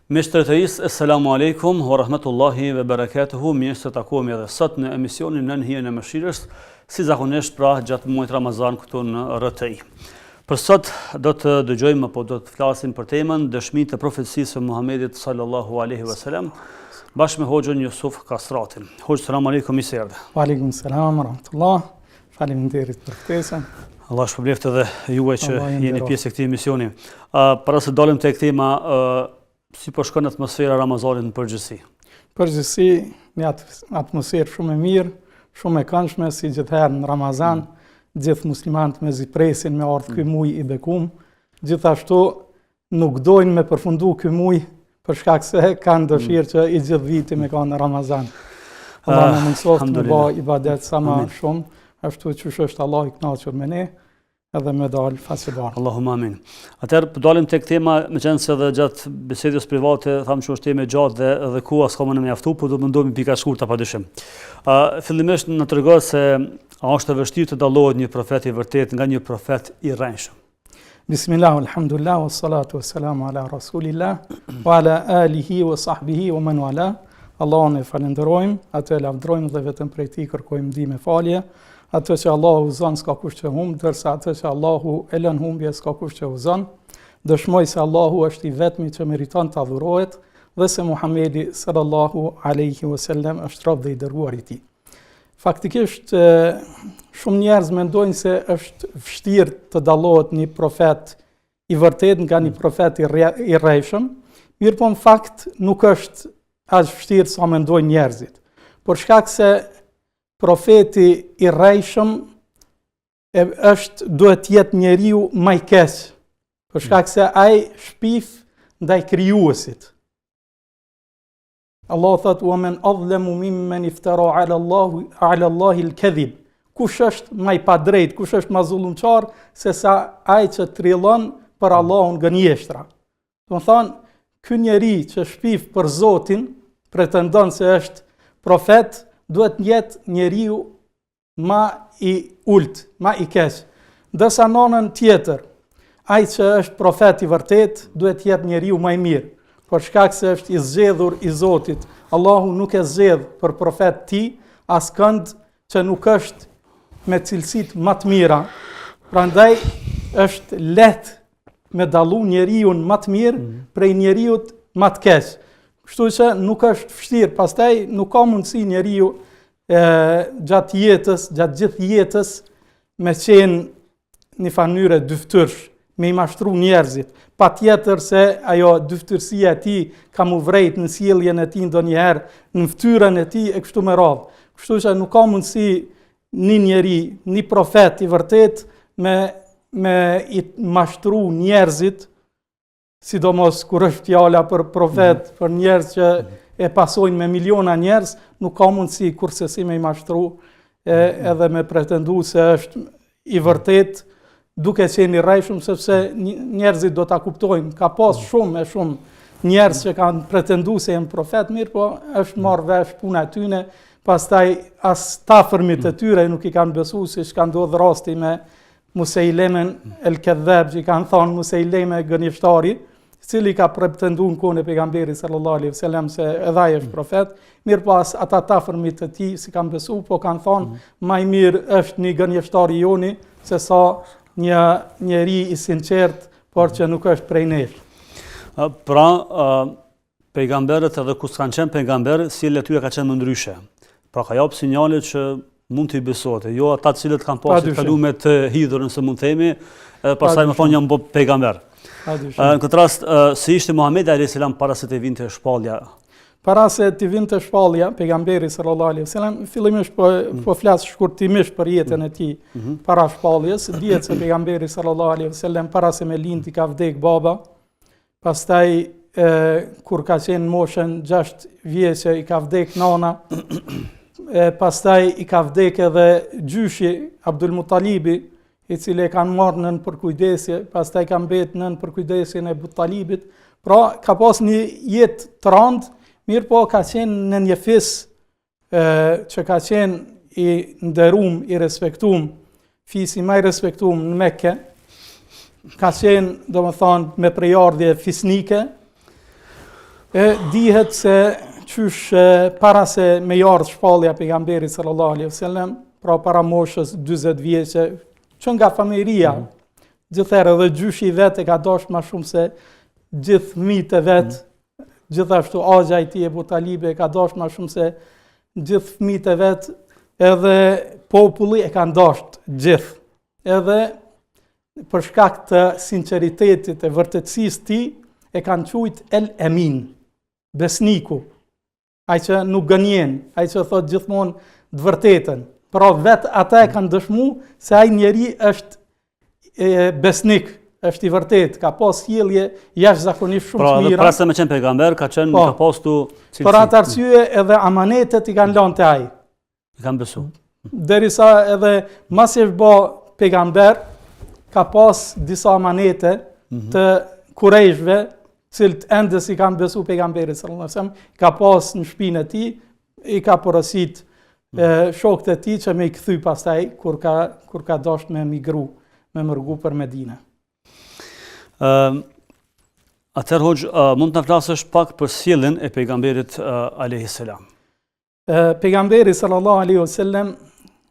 Miqtë të is, assalamu alaikum wa rahmatullahi wa barakatuhu. Mirë se takohemi edhe sot në emisionin Nën hijen e mëshirës, si zakonisht pra gjatë muajit Ramazan këtu në RTI. Për sot do të dëgjojmë apo do të flasim për temën dëshmitë e profecisë së Muhamedit sallallahu alaihi wasallam bashkë me Hoxhën Jusuf Kasratin. Hoxh, selam aleikum, mirë se erdhe. Wa alaikum salam wa rahmatullah. Faleminderit për ftesën. Allah shpëlbeft edhe juaj që jeni pjesë e këtij emisioni. Para se dalim tek tema, si po shkon atmosfera Ramazanit në përgjithësi? Përgjithësi, një atmosferë shumë e mirë, shumë e këndshme, si gjithherë në Ramazan, gjithë muslimanët me zipresin me ardhë ky muaj i bekum, gjithashtu nuk dojnë me përfundu ky muaj për shkak se kanë dëshirë që i gjithë viti me kanë në Ramazan. Allah në mundësoft me ba ibadet sa ma shumë, ashtu që është Allah i kënaqur me ne, edhe me dalë fasibar. Allahumma amin. Atëherë po dalim tek tema, meqense edhe gjatë bisedës private thamë që është temë e gjatë dhe koha s'ka më në mjaftu, por do mundohemi pika shkurta padyshim. Fillimisht na tregon se a është e vështirë të dallohet një profet i vërtet nga një profet i rrejshëm. Bismillah, alhamdulillah, wassalatu wassalamu ala rasulillah, wa ala alihi wa sahbihi wa man wala. Allahun e falenderojmë, atë e lavdrojmë dhe vetëm prej tij kërkojmë ndihmë e falje. Atë që Allahu uzon s'ka kush që humb, ndërsa atë që Allahu e lën humbje s'ka kush që uzon. Dëshmoj se Allahu është i vetmi që meriton të adhurohet dhe se Muhamedi sallallahu alaihi wasallam është rob dhe i dërguar i tij. Faktikisht shumë njerëz mendojnë se është vështirë të dallohet një profet i vërtet nga një profet i rrejshëm, mirëpo në fakt nuk është aq vështirë sa mendojnë njerëzit. Për shkak se profeti i rrejshëm duhet të jetë njeriu më i keq, për shkak se ai shpif ndaj krijuesit. Allah thot: "Wa man adlamu mimman iftara ala Allahi al-kadhib." Kush është më i padrejt, kush është më zullumçar se sa ai që trillon për Allahun gënjeshtra. Do të thonë, ky njeri që shpif për Zotin, pretendon se është profet, duhet jetë njeriu ma i ult, ma i keq. Ndërsa në anën tjetër, ai që është profet i vërtet, duhet jetë njeriu ma i mirë, për shkak se është i zgjedhur i Zotit. Allahu nuk e zgjedh për profet ti askënd që nuk është me cilësit më të mira. Prandaj është lehtë me dallu njeriu më të mirë prej njeriu më të keq. Kështu që nuk është vështirë, pastaj nuk ka mundësi njeriu gjatë jetës, gjatë gjithë jetës, me qenë një mënyrë dyftyrsh, me i mashtru njerëzit. Patjetër se ajo dyftërsia e tij ka mu vrejt në sjelljen e tij ndonjëherë, në fytyrën e tij e kështu me radhë. Kështu që nuk ka mundësi një njeri, një profet i vërtet me i mashtru njerëzit, sidomos kur është fjala për profet, për njerëz që e pasojnë me miliona njerëz, nuk ka mundësi kurse si me i mashtru edhe me pretendu se është i vërtet, duke qenë i rrejshëm, sepse njerëzit do ta kuptojnë. Ka pas shumë njerëz që kanë pretendu se janë profet, mirë, po është marrë vesh puna e tyre, pastaj as tafërmit e tyre nuk i kanë besu, siç ka ndodhur rasti me Musejlemen el-Kedheb, që i kanë thonë Musejleme gënjeshtari, i cili ka pretendu në kohën e pejgamberit sallallahu alaihi wasallam se edhe ai është profet, mirë pas ata tafërmit të tij si kanë besu, po kanë thonë më i mirë është një gënjeshtari joni se sa një njeri i sinqert, por që nuk është prej nesh. Pra, pejgamberët edhe kur s'kanë qenë pejgamberë, sjellja e tyre ka qenë më ndryshe. Pra ka jap sinjale që mund të i besohet, jo ata të cilët kanë pasur kaluar të hidhur nëse mund themi, pastaj më thonë janë pejgamber. Në këtë rast, si ishte Muhamedi alayhis salam para se të vinte shpallja? Para se të vinte shpallja, pejgamberi sallallahu alaihi wasallam, fillimisht po flas shkurtimisht për jetën e tij para shpalljes. Dihet se pejgamberi sallallahu alaihi wasallam para se me lindi ka vdek baba, pastaj kur ka qenë në moshën 6 vjeçë i ka vdek nana. Pastaj i ka vdek edhe gjyshi Abdul Muttalibi, i cili e kanë marrë nën përkujdesje, pastaj ka mbet nën përkujdesjen e Abu Talibit. Pra ka pas një jetë të rëndë, mirë po ka qenë në një fis që ka qenë i nderuar, i respektuar, fisi më i respektuar në Mekke. Ka qenë, domethënë, me prejardhje fisnike. Dihet se qysh para se me ardh shpallja pejgamberit sallallahu alaihi wasallam, pra para moshës 40 vjeçe, që nga familjeria, gjithherë edhe gjyshi i vet e ka dashur më shumë se gjithë fëmijët e vet, gjithashtu Axha i tij Ebu Talibi e ka dashur më shumë se gjithë fëmijët e vet, edhe populli e kanë dashur gjithë. Edhe për shkak të sinqeritetit e vërtetësisë tij e kanë quajt El Emin, besniku, ai që nuk gënjen, ai që thot gjithmonë të vërtetën. Pra vetë ata e kanë dëshmu se ai njeri është besnik, është i vërtet, ka pas sjellje jashtëzakonisht shumë të mira. Pra, edhe para se me qenë pejgamber, ka pas tu cilësi. Për atë arsye edhe amanetet i kanë lënë te ai. I kanë besu. Derisa edhe mas e bë pejgamber, ka pas disa amanete të kurejshve, cilët ende si kanë besu pejgamberit sallallahu alaihi wasallam, ka pas në shtëpinë e tij, i ka porosit shokët e tij që me i kthy pastaj kur ka dashur me migru, me mërgu për Medinë. Atëherë Hoxh, mund të na flasësh pak për sjelljen e pejgamberit alayhis salam. Pejgamberi sallallahu alaihi wasallam,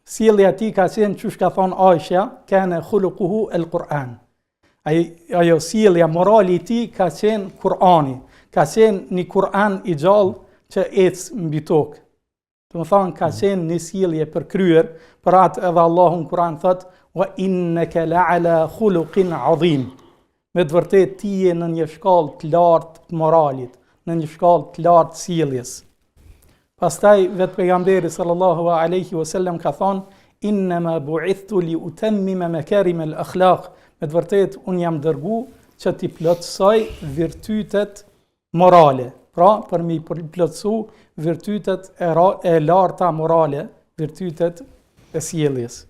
sjellja e tij ka qenë çush ka thon Aisha, kana khuluquhu al-Quran. Ajo sjellja morali i tij ka qenë Kurani, ka qenë një Kur'an i gjallë që ecë mbi tokë. Do të thonë ka qenë një sjellje për kryer, për atë edhe Allahu në Kur'an thot: "Wa innaka la'ala khuluqin 'azim." Me të vërtetë ti je në një shkallë të lartë të moralit, në një shkallë të lartë të sjelljes. Pastaj vetë pejgamberi sallallahu alaihi wasallam ka thonë: "Innama bu'ithtu li utammima makarim al-akhlaq." Me të vërtetë unë jam dërgu që t'i plotësoj virtytet morale. Pra, për mi plotësu virtytet e larta morale, virtytet e sjelljes.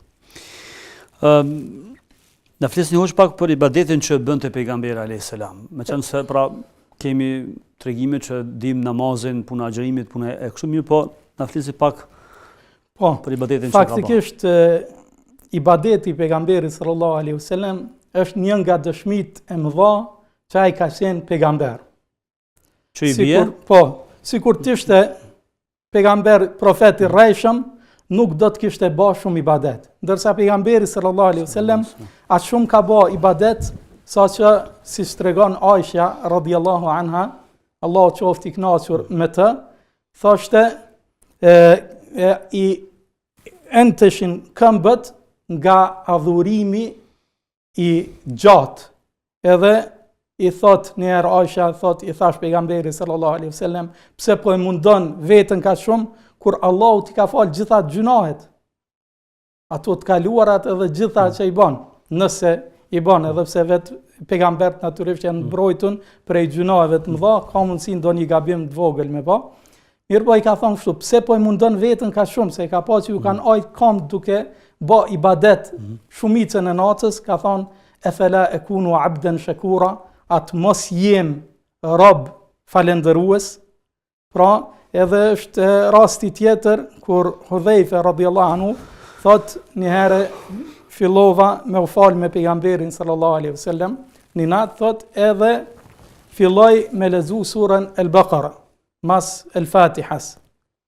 Na flisni Hoxh pak për ibadetin që bënte pejgamberi alayhis salam. Meqense pra kemi tregime që dim namazin, puna agjërimit, puna e kështu mirë, po na flisni pak për ibadetin që ka bërë. Faktikisht ibadeti i pejgamberit sallallahu alaihi wasallam është një nga dëshmitë e mëdha që ai ka qenë pejgamber. Që i bie? Sikur të ishte pejgamber profeti rrejshëm, nuk do të kishte bë shumë ibadet. Ndërsa pejgamberi sallallahu alaihi wasallam aq shumë ka bë ibadet, saqë si tregon Aisha radhiyallahu anha, Allahu qoftë i kënaqur me të, thoshte i enteshin këmbët nga adhurimi i gjatë. Edhe i thot njëherë Aisha, i thash pejgamberi sallallahu alaihi wasallam, pse po e mundon veten kaq shumë kur Allahu t'i ka fal gjitha gjunahet. Ato të kaluarat edhe gjitha që i bën, nëse i bën, edhe pse vetë pejgambert natyrisht janë mbrojtur prej gjunaheve të mëdha, ka mundësi ndonjë gabim të vogël me bë. Mirë po i ka thonë kështu, pse po e mundon veten kaq shumë, se ka pasur ju kanë ajt kam duke bë ibadet shumicën e natës, ka thonë efela ekunu abdan shakura, atë mos jem rob falendërues. Pra, edhe është rasti tjetër kur Hudhaifa radhiyallahu anhu thot një herë fillova me u fal me pejgamberin sallallahu alaihi wasallam, një natë thot edhe filloj me lezu surën Al-Baqara mas El-Fatihas.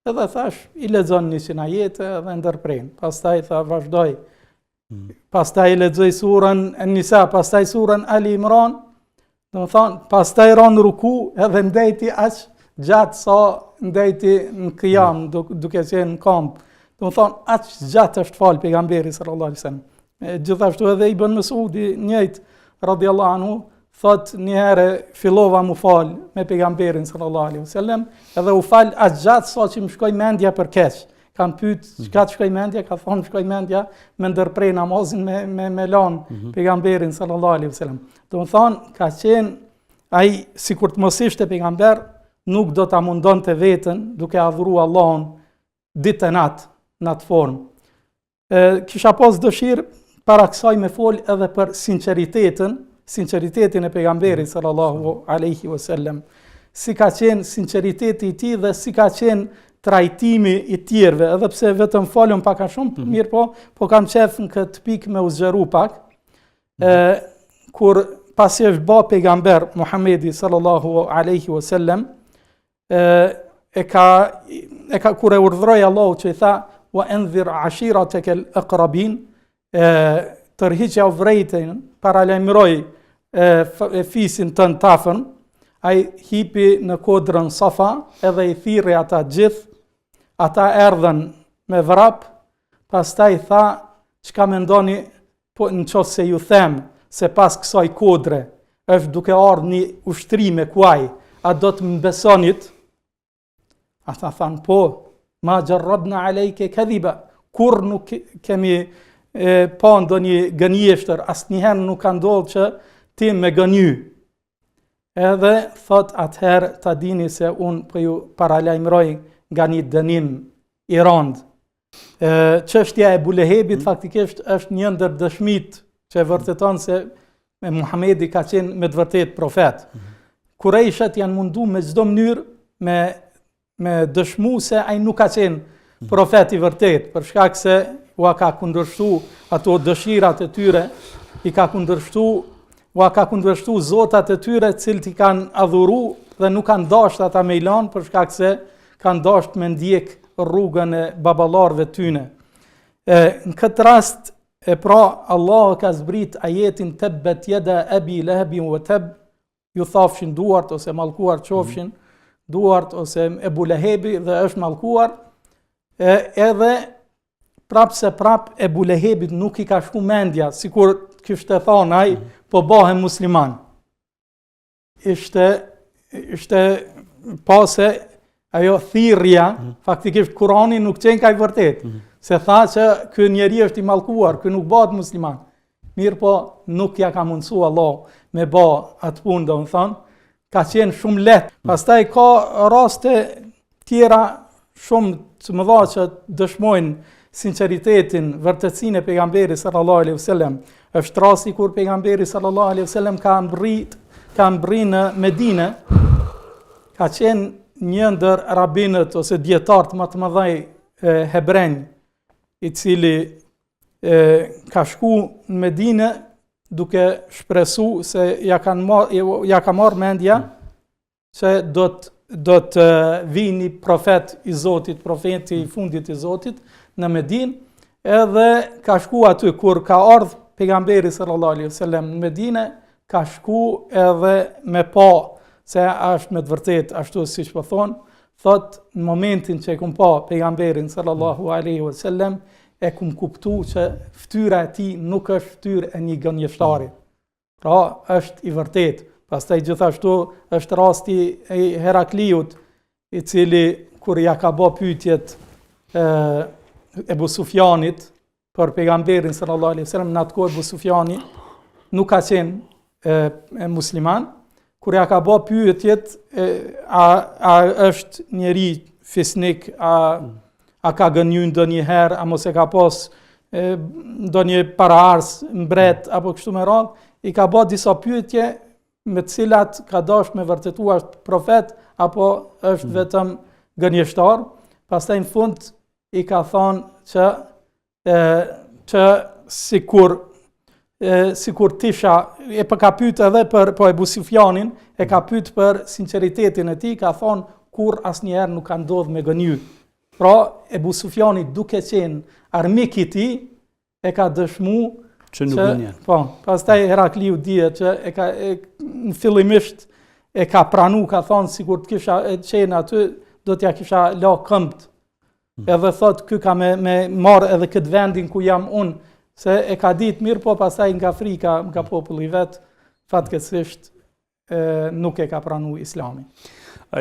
Edhe thash i lexon një ajete dhe ndërpren. Pastaj tha vazhdoj. Pastaj lexoj surën An-Nisa, pastaj surën Ali Imran. Do të thonë, pastaj ran ruku edhe ndajti aq gjatë sa ndajti në qiyam duke qenë në kamp. Do të thonë, aq gjatë është fal pejgamberi sallallahu alaihi wasallam. Gjithashtu edhe Ibn Mesudi njëjtë radhiyallahu anhu thot një herë fillova mu fal me pejgamberin sallallahu alaihi wasallam, edhe u fal aq gjatë sa që më shkoi mendja për keq. Kam pyet çka të shkoi mendja, ka thonë shkoi mendja me ndërprej namazin me lan pejgamberin sallallahu alaihi wasallam. Do të thonë, ka qenë ai sikur të mos ishte pejgamber, nuk do ta mundonte veten duke adhuruar Allahun ditë e natë në atë formë. Kisha pas dëshirë para kësaj me fol edhe për sinqeritetin e pejgamberit sallallahu alaihi wasallam. Si ka qenë sinqeriteti i tij dhe si ka qenë trajtimi i tjerëve, edhe pse vetëm folëm pak a shumë, mirë po kam qef në këtë pikë me u zgjeru pak. Kur pasi është bë pejgamber Muhamedi sallallahu alaihi wasallam, kur e urdhroi Allahu që i tha wa anzir ashiratakal aqrabin, tërhiqja vrejtën, paralajmëroi fisin tën tafën, ai hipi në kodrën Safa edhe i thirrri ata gjithë, ata erdhen me vrap, pastaj tha, çka mendoni po nëse ju them se pas kësaj kodre është duke ardhur një ushtri me kuaj, a do të më besonit? Ata thanë po, ma jarrabna alejke kadhiba, kur nuk kemi pa ndonjë gënjeshtër, asnjëherë nuk ka ndodhur që ti me gënjy. Edhe thot atëherë ta dini se unë po ju paralajmëroj nga një dënim i rënd. Çështja e Bulehebit faktikisht është një ndër dëshmit që vërteton se Muhamedi ka qenë me të vërtet profet. Kurejshet janë mundu me çdo mënyrë me dëshmu se ai nuk ka qenë profet i vërtet, për shkak se ua ka kundërshtu ato dëshirat e tyre, ua ka kundërshtu zotat e tyre cilët i kanë adhuru dhe nuk kanë dashur ata me ilan për shkak se kanë dashur me ndjek rrugën e baballarëve tyne. Në këtë rast pra Allah ka zbrit ajetin tabbet yada abi lahabin wa tab, ju thafshin duart ose mallkuar qofshin duart ose Ebu Lehebi dhe është mallkuar, edhe prap se prap Ebu Lehebit nuk i ka shku mendja, sikur kishte thonë ai, po bëhem musliman. Ishte pase ajo thirrja, faktikisht Kurani nuk qenë ka i vërtet, se tha që ky njeri është i mallkuar, ky nuk bëhet musliman. Mirë po nuk ja ka mundsu Allah me bë atë punë, domethënë, ka qenë shumë lehtë. Pastaj ka raste tjera shumë të mëdha që dëshmojnë sinqeritetin, vërtetësinë e pejgamberit sallallahu alaihi wasallam. Është rasti kur pejgamberi sallallahu alaihi wasallam ka mbri në Medinë, ka qenë një ndër rabinët ose dietarët më të mëdhenj hebrenj, i cili ka shku në Medinë duke shpresu se ja ka marrë mendja se do të vini profet i Zotit, profeti i fundit i Zotit në Medinë, edhe ka shku aty kur ka ardhur pejgamberi sallallahu alaihi wasallam në Medinë, ka shku edhe me pa se është me të vërtet ashtu siç po thon, thot në momentin që e kum pa pejgamberin sallallahu alaihi wasallam, e kum kuptu që fytyra e tij nuk është fytyrë e një gënjeshtari. Pra është i vërtet. Pastaj gjithashtu është rasti i Herakliut, i cili kur ja ka bë pyetjet Ebu Sufjanit për pejgamberin sallallahu alaihi wasallam, në atë kohë Ebu Sufjani nuk ka qenë musliman, kur ja ka bë pyetjet a është njeri fisnik, a ka gënjur ndonjëherë, a mos e ka pas ndonjë paraardhës, mbret apo kështu me radhë, i ka bë disa pyetje me të cilat ka dashur me vërtetuar është profet apo është vetëm gënjeshtar. Pastaj në fund i ka thonë që sikur tisha, e ka pyet edhe për Ebu Sufjanin, e ka pyet për sinqeritetin e tij, ka thonë kur asnjëherë nuk ka ndodhur me gënjy. Pra Ebu Sufjani duke qenë armik i tij, e ka dëshmu që nuk gënjen. Po, pastaj Herakliu dihet që në fillimisht e ka pranu, ka thonë sikur të kisha qenë aty, do t'ja kisha la këmbët. Edhe thot ky ka me marrë edhe këtë vendin ku jam unë, se e ka ditë mirë, po pastaj nga frika, nga populli vet, fatkeqësisht nuk e ka pranu Islamin.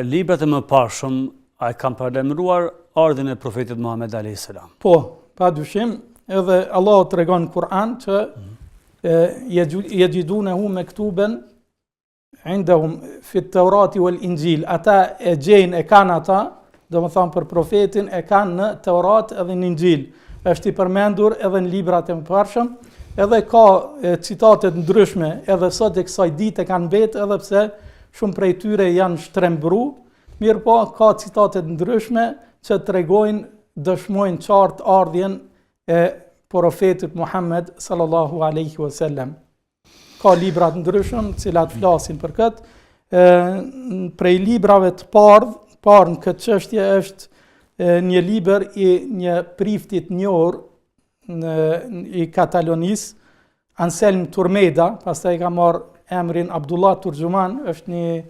Librat e mëparshëm a e kanë paralajmëruar ardhin e profetit Muhammed alayhis salam? Po, padyshim, edhe Allah tregon në Kur'an që yajidunahu maktuban indahum fi at-Taurati wal-Injil. Ata e gjejnë, e kanë ata, domethënë për profetin, e kanë në Teurat edhe në Injil. Është i përmendur edhe në librat e mëparshëm, edhe ka citate të ndryshme, edhe sot e kësaj dite kanë mbetë, edhe pse shumë prej tyre janë shtrembru, mirë po ka citate të ndryshme që tregojnë, dëshmojnë qartë ardhjen e profetit Muhammed sallallahu alaihi wasallam. Ka libra të ndryshëm, cilat flasin për këtë. Prej librave të parë në këtë çështje është një libër i një priftit njohur i Katalonisë, Anselm Turmeda, pastaj ka marrë emrin Abdullah Turjuman, është një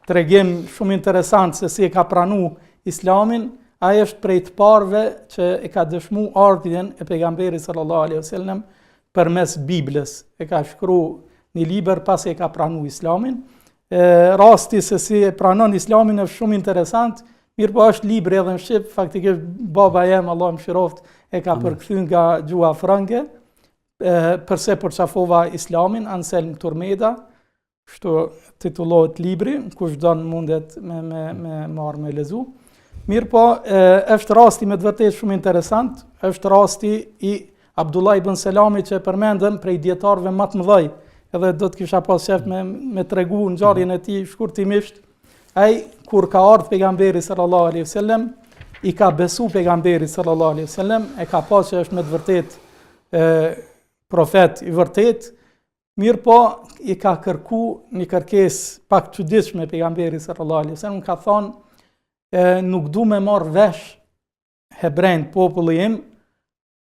tregim shumë interesant se si e ka pranu Islamin. Ai është prej të parëve që e ka dëshmu ardhjen e pejgamberit sallallahu alaihi wasallam përmes Biblës. E ka shkruar një libër pas e ka pranu Islamin. Rasti se si e pranon Islamin është shumë interesant, mirë po është libri edhe në shqip, faktikisht baba jem, Allah më shiroft, e ka përkthy nga gjuha franke, përse përqafova Islamin, Anselm Turmeda, kështu titullohet libri, kush don mundet me marrë me lezu. Mirë po, është rasti me të vërtet shumë interesant, është rasti i Abdullah ibn Selami që përmendëm prej dietarëve më të mëdhej, edhe do të kisha pas qef me tregu ngjarjen e tij shkurtimisht. Ai kur ka ardhur pejgamberi sallallahu alaihi wasallam, i ka besu pejgamberi sallallahu alaihi wasallam, e ka pasur që është me të vërtet profet i vërtet. Mirë po, i ka kërku një kërkesë pak çuditshme pejgamberi sallallahu alaihi wasallam, ka thonë nuk du me marrë vesh hebrejnë populli im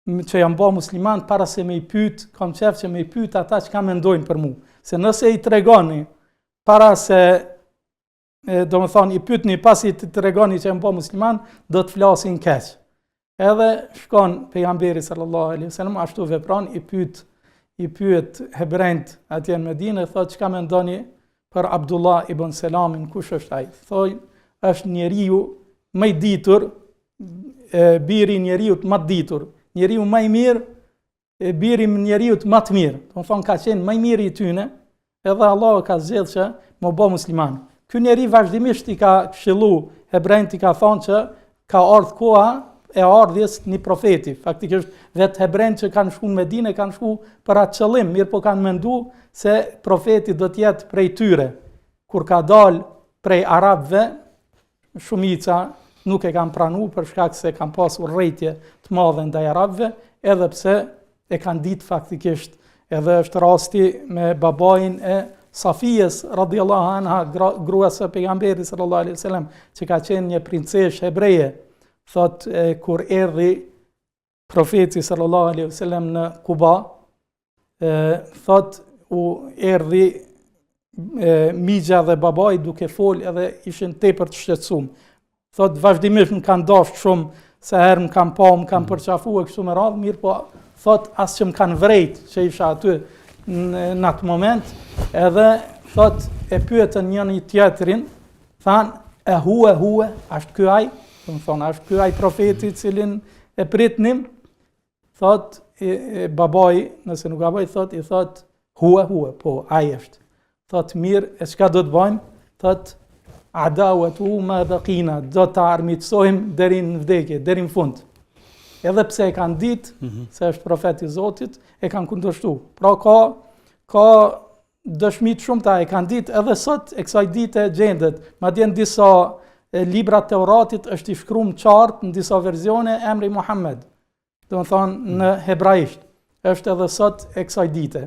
që janë ba musliman para se me i pyet, kam qef që me i pyet ata që ka mendojnë për mu. Se nëse i tregoni para se do me thonë i pyetni pasi të tregoni që janë ba musliman, do të flasin keq. Edhe shkon pejgamberi sallallahu alaihi wasallam, ashtu vepron, i pyet hebrejt atje në Medinë, thotë çka mendoni për Abdullah ibn Selamin, kush është ai? Thoj, është njeriu më i ditur, biri njeriu më të ditur, njeriu më i mirë, biri njeriu më të mirë. Do të thonë ka qenë më i miri i tyne, edhe Allah ka zgjedhur që më bë musliman. Ky njeri vazhdimisht i ka këshillu hebrejt, i ka thonë që ka ardhur koha e ardhjes një profeti. Faktikisht vetë hebrejt që kanë shkuar në Medinë kanë shkuar për atë qëllim, mirë po kanë menduar se profeti do të jetë prej tyre. Kur ka dalë prej arabëve, shumica nuk e kanë pranu për shkak se kanë pasur urrëtie të mëdha ndaj arabëve, edhe pse e kanë ditë faktikisht. Edhe është rasti me babain e Safijes radhiyallahu anha, gruas së pejgamberit sallallahu alaihi wasallam, që ka qenë një princesh hebreje. Thot kur erdhi profeti sallallahu alaihi wasallam në Kuba, thot u erdhi migja dhe babai duke fol edhe ishin tepër të shqetësuar. Thot vazhdimisht më kanë dashur shumë, se herë më kanë pa, më kanë përqafuar kështu me radhë, mirë po thot as që më kanë vrejt që isha aty në atë moment, edhe thot e pyetën njëri tjetrin, thanë hue, është ky ai? Do të thonë, është ky ai profeti i cilin e pritnim? Thot babai, nëse nuk gaboj, i thot hue, po ai është. Thot mirë, e çka do të bëjmë? Thot adawatu ma daqina, do të armiqsojmë deri në vdekje, deri në fund. Edhe pse e kanë ditë se është profeti i Zotit, e kanë kundërshtuar. Pra ka dëshmi të shumta, e kanë ditë edhe sot e kësaj dite gjendet. Madje në disa libra të Teuratit është i shkruar qartë në disa versione emri Muhammed. Do të thonë në hebraisht. Është edhe sot e kësaj dite.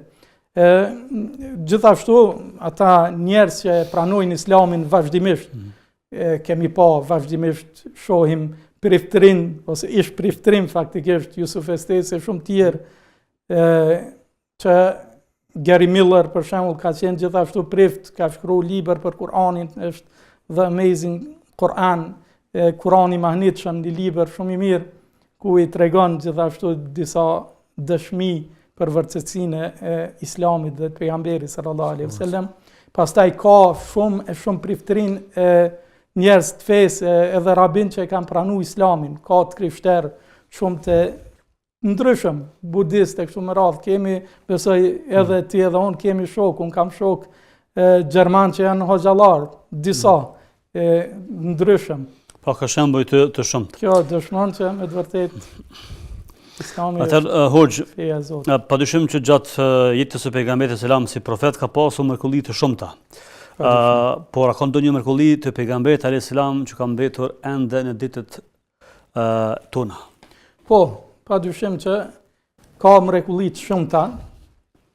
Gjithashtu ata njerëz që pranojnë Islamin vazhdimisht, kemi pa vazhdimisht, shohim priftrin ose ish priftrim faktikisht, Jusuf Estesi e shumë tjerë, që Gary Miller për shembull ka qenë gjithashtu prift, ka shkruar libër për Kur'anin, është The Amazing Quran, Kurani Mahnitshëm, një libër shumë i mirë ku i tregon gjithashtu disa dëshmi për vërtetësinë e Islamit dhe të pejgamberit sallallahu alaihi wasallam. Pastaj ka shumë priftrin e njerëz të fesë, edhe rabin që e kanë pranuar Islamin, ka të krishterë shumë të ndryshëm, budistë kështu me radhë. Kemi, besoj edhe ti edhe unë kemi shok, unë kam shok gjerman që janë hoxhallar, disa ndryshëm. Pa ka shembuj të shumtë. Kjo dëshmon që me të vërtetë Atëherë, Hoxh, padyshim që gjatë jetës së pejgamberit selam si profet ka pasur mrekulli të shumta. Por a ka ndonjë mrekulli të pejgamberit alayhis salam që ka mbetur ende në ditët tona? Po, padyshim që ka mrekulli të shumta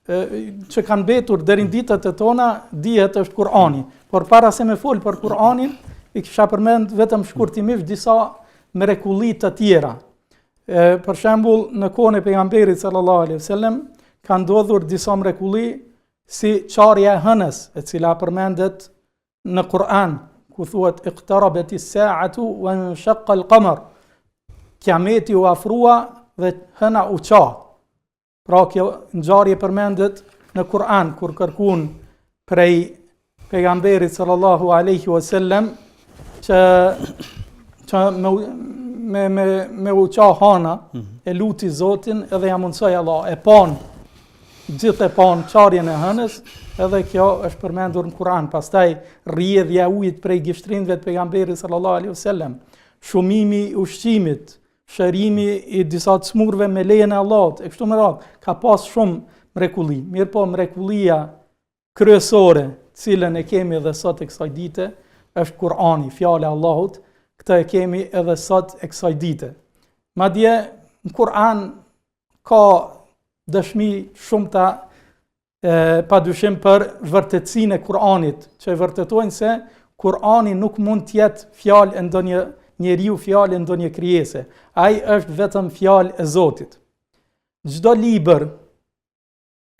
që kanë mbetur deri në ditët e tona, dihet është Kur'ani. Por para se me fol për Kur'anin, i kisha përmend vetëm shkurtimisht disa mrekulli të tjera. Për shembull, në kohën e pejgamberit sallallahu alaihi wasallam ka ndodhur disa mrekulli si qarja e hënës, e cila përmendet në Kur'an, ku thuhet iqtarabati as-sa'atu wa inshaqqa al-qamar. Kiameti u afrua dhe hëna u qa. Pra kjo ngjarje përmendet në Kur'an kur kërkuan prej pejgamberit sallallahu alaihi wasallam që me u qa hana, e luti Zotin edhe ja mundsoi Allah. E pan, gjithë e pan qarjen e hënës, edhe kjo është përmendur në Kur'an. Pastaj rrjedhja e ujit prej gishtrindve të pejgamberit sallallahu alaihi wasallam, shumimi i ushqimit, shërimi i disa të smurve me lejen e Allahut, e kështu me radhë, ka pas shumë mrekulli. Mirë po, mrekullia kryesore, cilën e kemi edhe sot e kësaj dite, është Kur'ani, fjala e Allahut. Këtë e kemi edhe sot e kësaj dite. Madje në Kur'an ka dëshmi shumëta padyshim për vërtetësinë e Kur'anit, që vërtetojnë se Kur'ani nuk mund të jetë fjalë e ndonjë njeriu, fjalë e ndonjë krijese. Ai është vetëm fjalë e Zotit. Çdo libër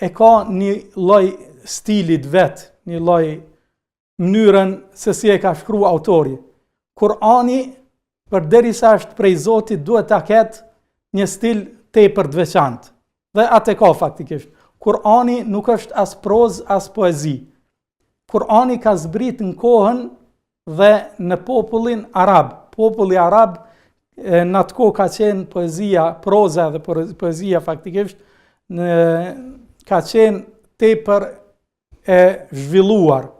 e ka një lloj stilit vet, një lloj mënyrën se si e ka shkruar autori. Kur'ani, përderisa është prej Zotit, duhet ta ketë një stil tepër të veçantë. Dhe atë ka faktikisht. Kur'ani nuk është as prozë as poezi. Kur'ani ka zbrit në kohën dhe në popullin arab. Populli arab në atë kohë ka qenë poezia, proza dhe poezia faktikisht ka qenë tepër e zhvilluar.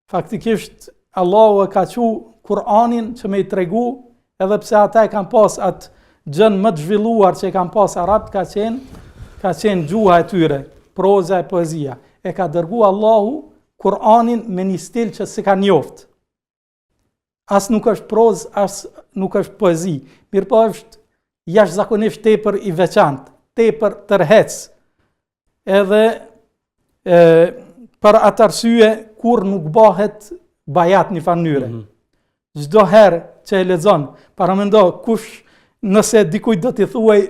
Faktikisht Allahu e ka thënë Kur'anin që me i tregu, edhe pse ata e kanë pas atë gjën më të zhvilluar që e kanë pas arabt, ka qenë gjuha e tyre, proza e poezia. E ka dërgu Allahu Kur'anin me një stil që se ka njoft. As nuk është prozë, as nuk është poezi. Mirë po është jashtëzakonisht tepër i veçantë, tepër tërhec. Edhe për atë arsye kur nuk bëhet bajat një fanyre. Çdo herë që e lexon, paramendo kush nëse dikujt do t'i thuaj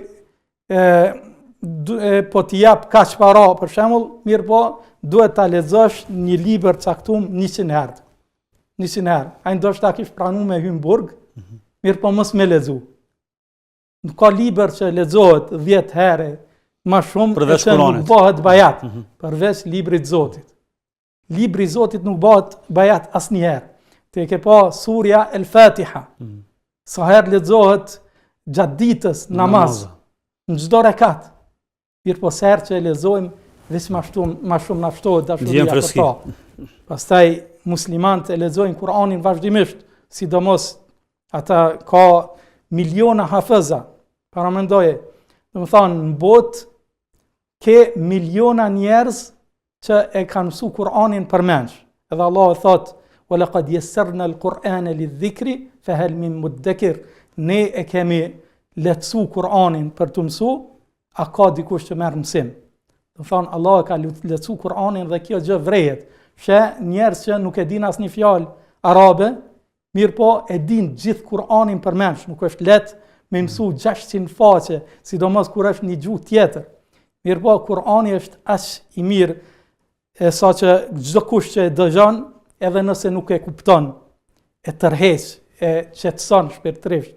po t'i jap kaq para për shembull, mirë po duhet ta lexosh një libër caktuar 100 herë. 100 herë. Ai ndoshta kish pranuar me hym burg, mirë po mos me lexu. Nuk ka libër që lexohet 10 herë më shumë se nuk bëhet bajat, përveç librit të Zotit. Libri i Zotit nuk bëhet bajat asnjëherë. Te ke pa surja El Fatiha. Sa herë lexohet gjatë ditës namaz, në çdo rekat. Mirë po sa herë që e lexojmë, vetëm më shumë na ftohet dashuria për ta. Pastaj muslimanët e lexojnë Kur'anin vazhdimisht, sidomos ata ka miliona hafeza. Para mendoje, domethënë në botë ke miliona njerëz që e kanë mësuar Kur'anin përmendsh. Edhe Allah e thotë وَلَقَدْ يَسَّرْنَا الْقُرْآنَ لِلذِّكْرِ فَهَلْ مِن مُدَّكِرٍ. Ne e kemi lehtësu Kur'anin për të mësu, a ka dikush që merr mësim. Do thonë Allah e ka lehtësu Kur'anin dhe kjo gjë vrehet. She njerëz që nuk e din asnjë fjalë arabe, mirë po e din gjithë Kur'anin përmendsh, nuk është lehtë me mësu 600 faqe, sidomos kur është një gjuhë tjetër. Mirë po Kur'ani është aq i mirë sa që çdo kush që e dëgjon, edhe nëse nuk e kupton, e tërheq, e qetëson shpirtërisht,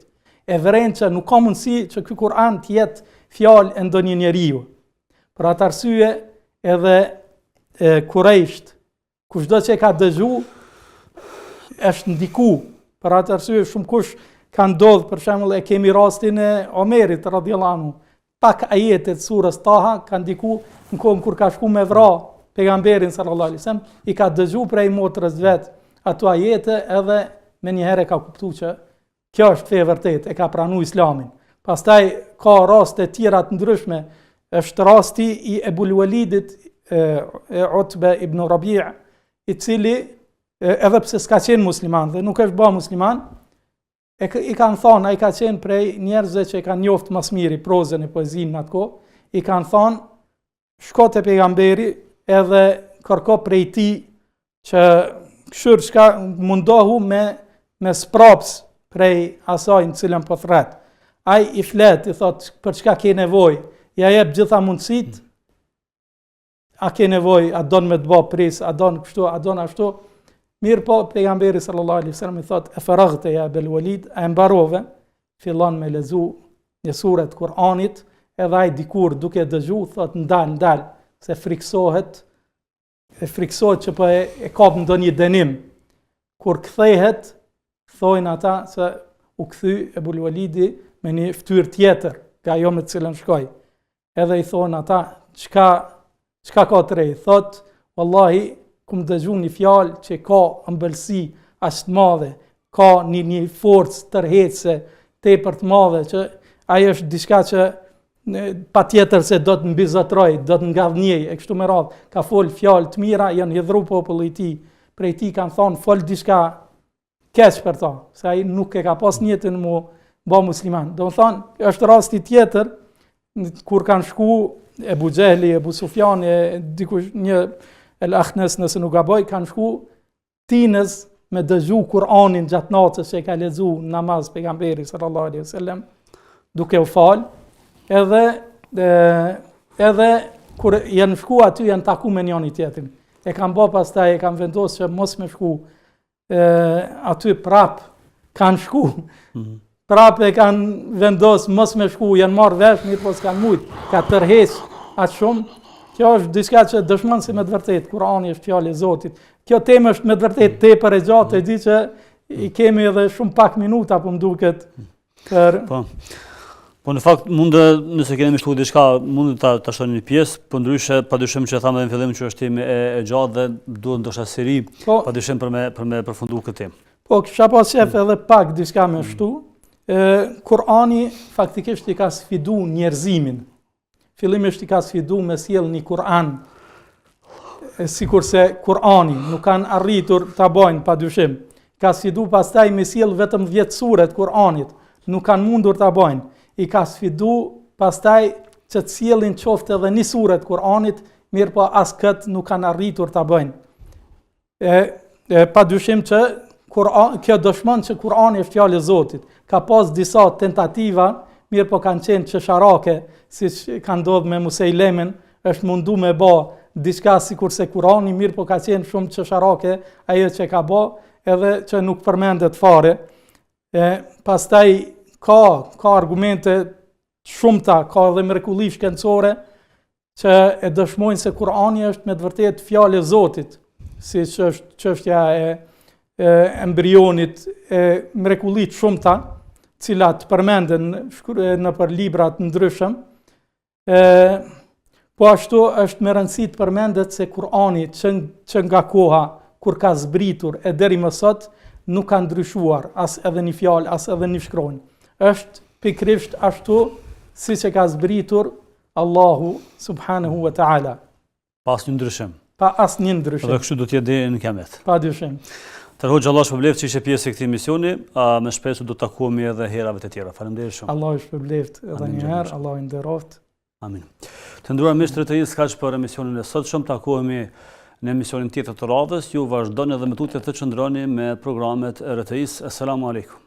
e vren që nuk ka mundësi që ky Kur'an të jetë fjalë e ndonjë njeriu. Për atë arsye edhe Kurajsht, kushdo që e ka dëgju, është ndiku. Për atë arsye shumë kush ka ndodhur, për shembull e kemi rastin e Omerit radhiyallahu anhu. Pak ajete të surës Taha ka ndiku në kohën kur ka shku me vra pejgamberin sallallahu alaihi wasallam, i ka dëgju prej motrës vet ato ajete edhe me një herë ka kuptuar që kjo është fe vërtet, e ka pranuar Islamin. Pastaj ka raste tjera të ndryshme, është rasti i Ebul Walidit Utbe ibn Rabi', i cili edhe pse s'ka qenë musliman dhe nuk është bë musliman, i kanë thonë, ai ka qenë prej njerëzve që e kanë njoftë më së miri prozën e poezinë në atë kohë, i kanë thonë shko te pejgamberi edhe kërko prej ti që këshur çka mundohu me me spraps prej asaj në cilën po thret. Ai i flet, i thot për çka ke nevojë, ja jep gjitha mundësit, a ke nevojë, a don me të bë pris, a don kështu, a don ashtu. Mirë po, pejgamberi sallallahu alaihi wasallam i thot, e faraghte ja Abul Walid, e mbarove, fillon me lezu një sure të Kur'anit, edhe ai dikur duke dëgju, thot ndal, se friksohet që po e kap ndonjë dënim. Kur kthehet, thojnë ata se u kthy Abul Walidi me një fytyrë tjetër, nga ajo me të cilën shkoi. Edhe i thonë ata, çka ka të re? Thot, wallahi, kum dëgju një fjalë që ka ëmbëlsi aq të madhe, ka një forcë tërheqëse tepër të madhe, që ajo është diçka që patjetër se do të mbizotroj, do të ngavnjej, e kështu me radhë, ka fol fjalë të mira, janë hidhur populli i tij, prej tij kanë thonë fol diçka keq për ta, se ai nuk e ka pas njëtën mu ba musliman. Do të thonë, është rasti tjetër, kur kanë shku Ebu Xehli, Ebu Sufjani, dikush një El Akhnes nëse nuk gaboj, kanë shku tinës me dëgju Kur'anin gjatë natës që e ka lexu namaz pejgamberi sallallahu alaihi wasallam, duke u fal, edhe kur janë shku aty janë taku me njëri tjetrin. E kanë bë pastaj, e kanë vendosur që mos me shku aty prap, kanë shku. Prap e kanë vendosur mos me shku, janë marrë vesh, mirë po s'kan mujt, ka tërheq atë shumë. Kjo është diçka që dëshmon se me të vërtetë Kurani është fjalë e Zotit. Kjo temë është me të vërtetë tepër e gjatë, e di që i kemi edhe shumë pak minuta, po më duket për Po në fakt nëse keni shtuar diçka, mund ta shoni një pjesë, po ndryshe padyshim që thamë edhe në fillim që është temë e gjatë dhe duhet ndoshta seri, padyshim për me përfunduar këtë temë. Po kisha pas shef edhe pak diçka më shtu. Kurani faktikisht i ka sfidu njerëzimin. Fillimisht i ka sfidu me sjell një Kur'an, sikurse Kur'ani nuk kanë arritur ta bajnë padyshim. Ka sfidu pastaj me sjell vetëm 10 sure të Kur'anit, nuk kanë mundur ta bajnë. I ka sfidu pastaj që të sjellin qoftë edhe një sure të Kur'anit, mirë po as këtë nuk kanë arritur ta bëjnë. Padyshim që kjo dëshmon që Kur'ani është fjalë e Zotit. Ka pas disa tentativa, mirë po kanë qenë çesharake, siç ka ndodhur me Musejlemin, është mundu me bë diçka sikurse Kur'ani, mirë po ka qenë shumë çesharake ajo që ka bë, edhe që nuk përmendet fare. Pastaj ka argumente shumëta, ka edhe mrekulli shkencore që e dëshmojnë se Kur'ani është me të vërtetë fjalë e Zotit, siç është çështja e embrionit, mrekullit shumëta, cilat përmenden në për librat ndryshëm. Po ashtu është me rëndësi të përmendet se Kur'ani që nga koha kur ka zbritur e deri më sot nuk ka ndryshuar as edhe një fjalë, as edhe një shkronjë. Është pikërisht ashtu siç e ka zbritur Allahu subhanahu wa ta'ala. Pa asnjë ndryshim. Pa asnjë ndryshim. Dhe kështu do të jetë deri në kiamet. Padyshim. Të Hoxha Allah shpëbleft që ishe pjesë e këtij misioni, me shpresë do të takojmë edhe herave të tjera. Faleminderit shumë. Allah shpëbleft edhe një herë, Allah i nderoft. Amin. Të nderuar miq të RTI, kaq për emisionin e sotshëm, takohemi në emisionin tjetër të radhës. Ju vazhdoni edhe me tutje të qëndroni me programet e RTI-s. Asalamu alaikum.